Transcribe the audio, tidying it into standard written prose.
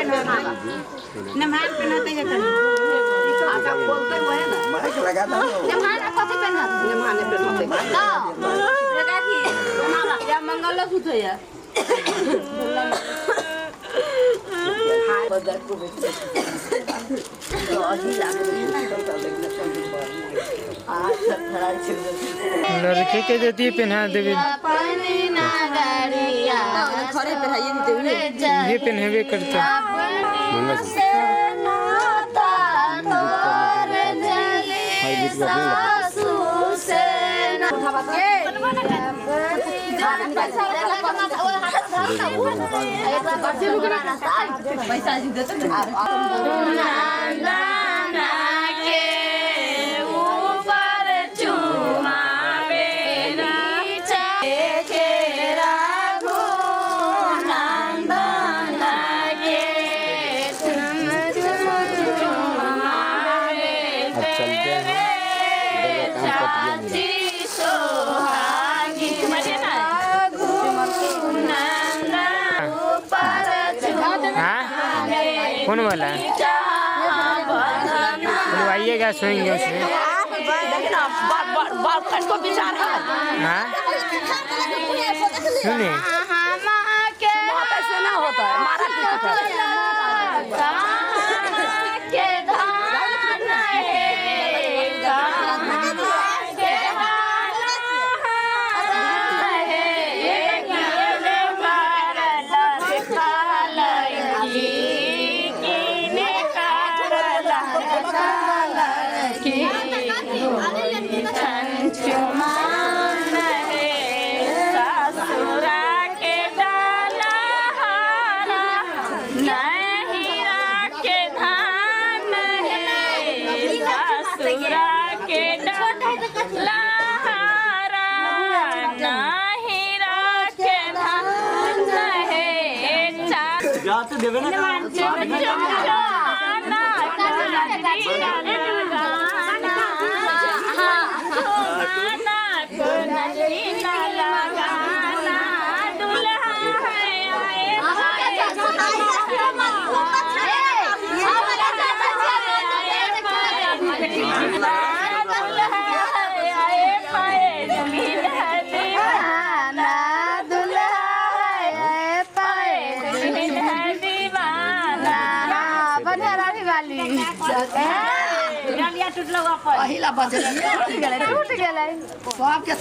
नमहान पहनाते हैं आटा खोलते हुए ना माइक लगा दो नमहान कथि पहनाते नमहान पहनाते ना लगा की या मंगलसूत्र है हाय बदल को लड़के के जति पहना देवे खड़े पहनाइए देवे ये पहनबे करता पैसा कौन वाला बुलवाइएगा सोएंगे उसमें को विचार है हाँ सुने ऐसे ना होता है मारा देवे ना टूट गया टूट गया